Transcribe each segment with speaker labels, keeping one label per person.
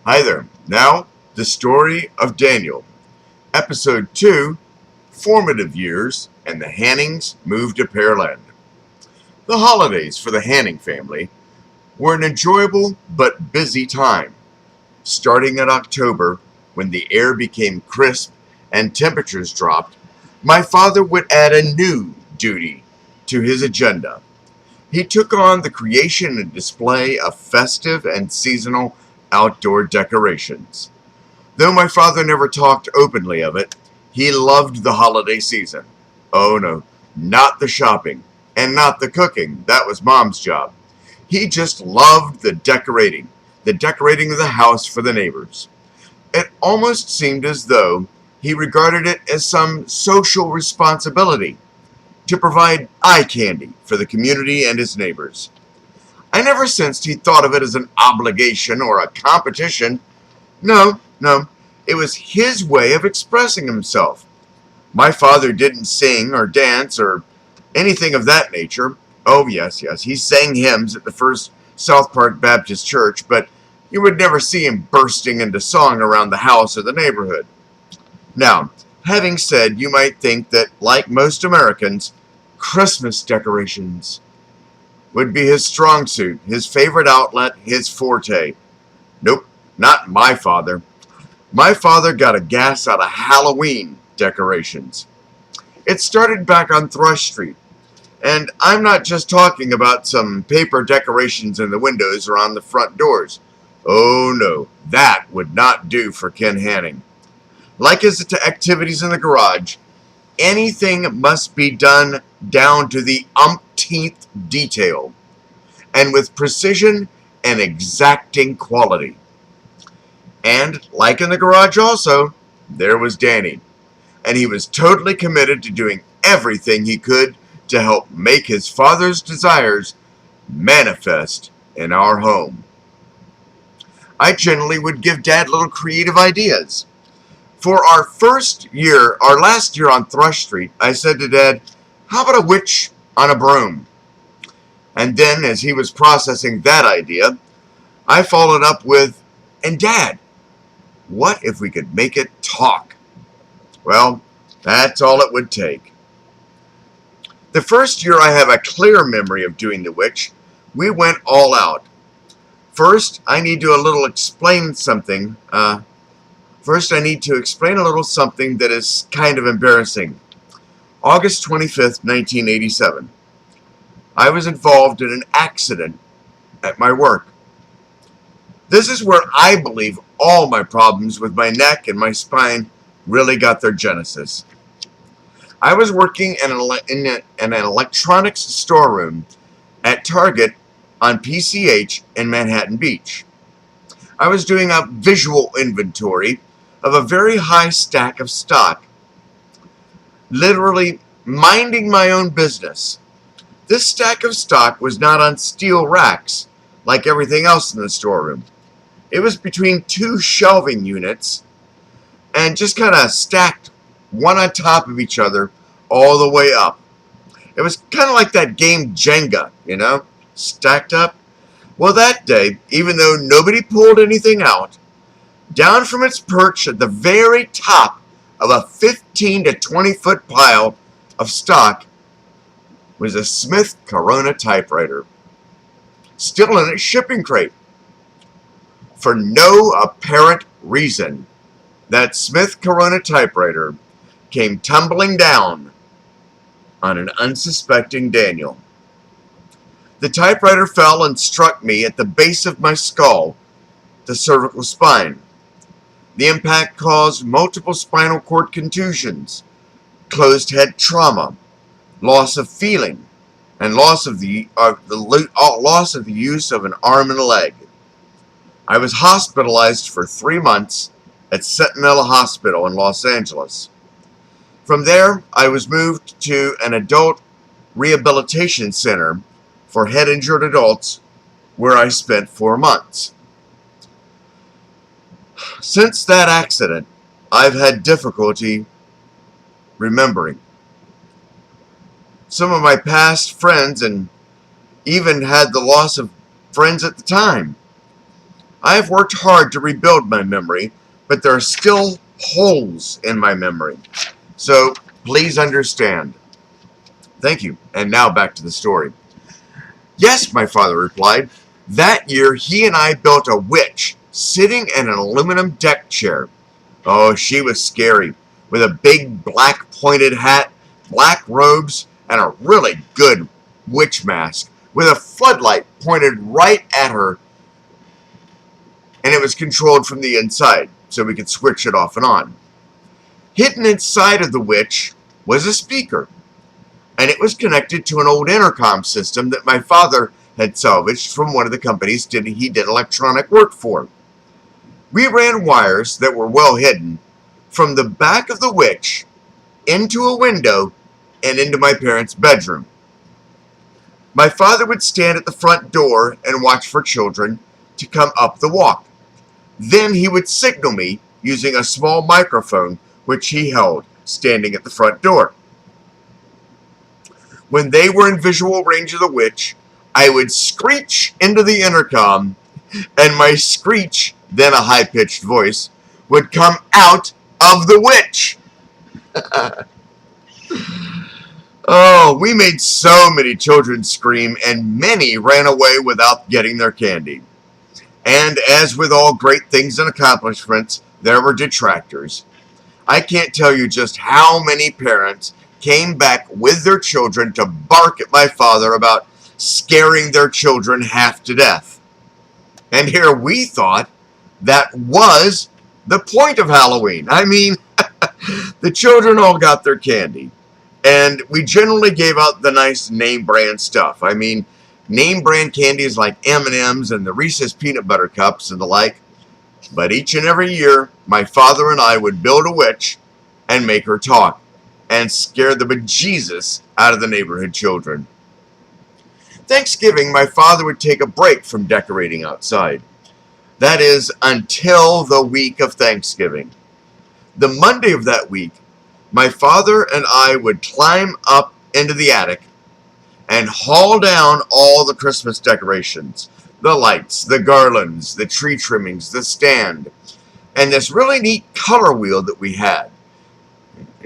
Speaker 1: Hi there. Now, the story of Daniel. Episode 2, Formative Years, and the Hannings moved to Pearland. The holidays for the Hanning family were an enjoyable but busy time. Starting in October, when the air became crisp and temperatures dropped, my father would add a new duty to his agenda. He took on the creation and display of festive and seasonal outdoor decorations. Though my father never talked openly of it, he loved the holiday season. Oh no, not the shopping and not the cooking. That was Mom's job. He just loved the decorating of the house for the neighbors. It almost seemed as though he regarded it as some social responsibility to provide eye candy for the community and his neighbors. I never sensed he thought of it as an obligation or a competition. No, it was his way of expressing himself. My father didn't sing or dance or anything of that nature. Oh, yes, he sang hymns at the First South Park Baptist Church, but you would never see him bursting into song around the house or the neighborhood. Now, having said, you might think that, like most Americans, Christmas decorations would be his strong suit, his favorite outlet, his forte. Nope, not my father. My father got a gas out of Halloween decorations. It started back on Thrush Street. And I'm not just talking about some paper decorations in the windows or on the front doors. Oh no, that would not do for Ken Hanning. Like his activities in the garage, anything must be done down to the umpteenth detail, and with precision and exacting quality. And, like in the garage also, there was Danny, and he was totally committed to doing everything he could to help make his father's desires manifest in our home. I generally would give Dad little creative ideas. For our last year on Thrush Street, I said to Dad, how about a witch on a broom? And then, as he was processing that idea, I followed up with, and Dad, what if we could make it talk? Well, that's all it would take. The first year I have a clear memory of doing the witch, we went all out. First, I need to explain a little something that is kind of embarrassing. August 25th, 1987. I was involved in an accident at my work. This is where I believe all my problems with my neck and my spine really got their genesis. I was working in an electronics storeroom at Target on PCH in Manhattan Beach. I was doing a visual inventory of a very high stack of stock, literally minding my own business. This stack of stock was not on steel racks like everything else in the storeroom. It was between two shelving units and just kind of stacked one on top of each other all the way up. It was kind of like that game Jenga, stacked up. Well, that day, even though nobody pulled anything out, down from its perch at the very top of a 15 to 20 foot pile of stock was a Smith Corona typewriter, still in its shipping crate. For no apparent reason, that Smith Corona typewriter came tumbling down on an unsuspecting Daniel. The typewriter fell and struck me at the base of my skull, the cervical spine. The impact caused multiple spinal cord contusions, closed head trauma, loss of feeling, and loss of the use of an arm and a leg. I was hospitalized for 3 months at Sentinel Hospital in Los Angeles. From there, I was moved to an adult rehabilitation center for head-injured adults, where I spent 4 months. Since that accident, I've had difficulty remembering. Some of my past friends, and even had the loss of friends at the time. I have worked hard to rebuild my memory, but there are still holes in my memory. So please understand. Thank you. And now back to the story. Yes, my father replied. That year he and I built a witch sitting in an aluminum deck chair. Oh, she was scary, with a big black pointed hat, black robes, and a really good witch mask, with a floodlight pointed right at her, and it was controlled from the inside, so we could switch it off and on. Hidden inside of the witch was a speaker, and it was connected to an old intercom system that my father had salvaged from one of the companies he did electronic work for. We ran wires that were well hidden from the back of the witch into a window and into my parents' bedroom. My father would stand at the front door and watch for children to come up the walk. Then he would signal me using a small microphone which he held standing at the front door. When they were in visual range of the witch, I would screech into the intercom, and my screech, then a high-pitched voice, would come out of the witch. Oh, we made so many children scream, and many ran away without getting their candy. And as with all great things and accomplishments, there were detractors. I can't tell you just how many parents came back with their children to bark at my father about scaring their children half to death. And here we thought that was the point of Halloween. I mean, the children all got their candy. And we generally gave out the nice name brand stuff. I mean, name brand candies like M&M's and the Reese's Peanut Butter Cups and the like. But each and every year, my father and I would build a witch and make her talk and scare the bejesus out of the neighborhood children. Thanksgiving, my father would take a break from decorating outside. That is, until the week of Thanksgiving. The Monday of that week, my father and I would climb up into the attic and haul down all the Christmas decorations. The lights, the garlands, the tree trimmings, the stand, and this really neat color wheel that we had.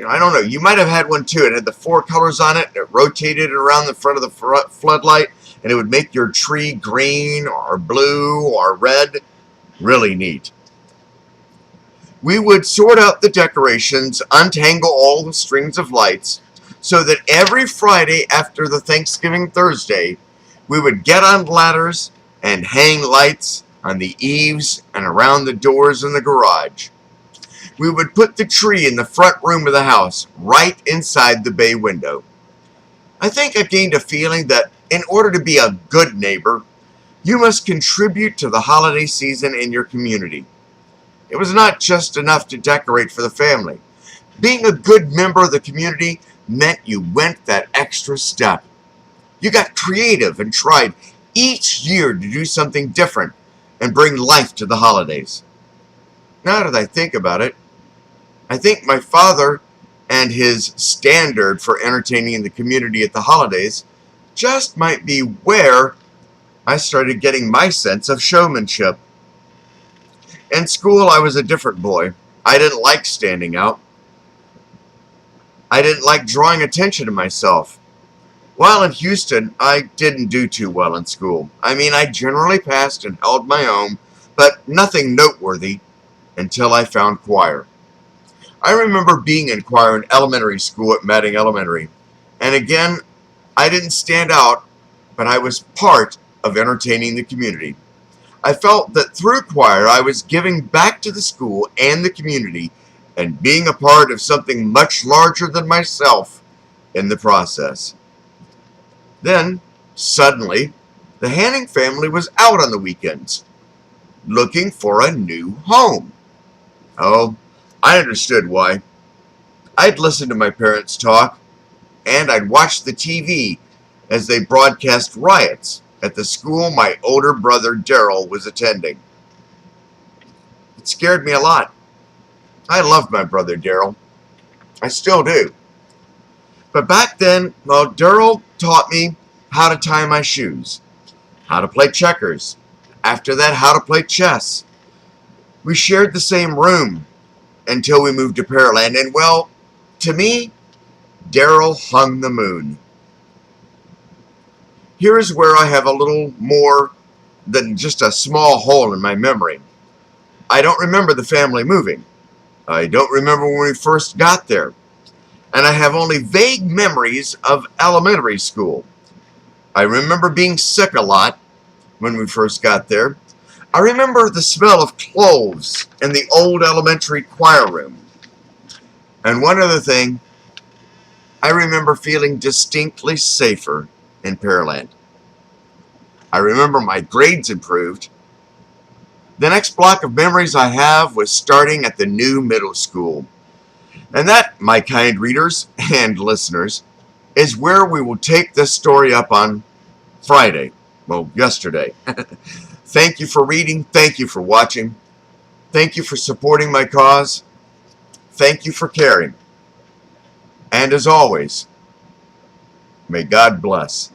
Speaker 1: I don't know, you might have had one too. It had the 4 colors on it, and it rotated around the front of the floodlight, and it would make your tree green or blue or red. Really neat. We would sort out the decorations, untangle all the strings of lights, so that every Friday after the Thanksgiving Thursday, we would get on ladders and hang lights on the eaves and around the doors in the garage. We would put the tree in the front room of the house, right inside the bay window. I think I gained a feeling that in order to be a good neighbor, you must contribute to the holiday season in your community. It was not just enough to decorate for the family. Being a good member of the community meant you went that extra step. You got creative and tried each year to do something different and bring life to the holidays. Now that I think about it, I think my father and his standard for entertaining the community at the holidays just might be where I started getting my sense of showmanship. In school, I was a different boy. I didn't like standing out. I didn't like drawing attention to myself. While in Houston, I didn't do too well in school. I mean, I generally passed and held my own, but nothing noteworthy until I found choir. I remember being in choir in elementary school at Madding Elementary. And again, I didn't stand out, but I was part of entertaining the community. I felt that through choir, I was giving back to the school and the community and being a part of something much larger than myself in the process. Then, suddenly, the Hannings family was out on the weekends, looking for a new home. Oh, I understood why. I'd listen to my parents talk, and I'd watch the TV as they broadcast riots at the school my older brother Daryl was attending. It scared me a lot. I loved my brother Daryl. I still do. But back then, well, Daryl taught me how to tie my shoes, how to play checkers, After that, how to play chess. We shared the same room until we moved to Pearland, and well, to me, Daryl hung the moon. Here is where I have a little more than just a small hole in my memory. I don't remember the family moving. I don't remember when we first got there. And I have only vague memories of elementary school. I remember being sick a lot when we first got there. I remember the smell of cloves in the old elementary choir room. And one other thing, I remember feeling distinctly safer in Pearland. I remember my grades improved. The next block of memories I have was starting at the new middle school. And that, my kind readers and listeners, is where we will take this story up on Friday. Well, yesterday. Thank you for reading. Thank you for watching. Thank you for supporting my cause. Thank you for caring. And as always, may God bless.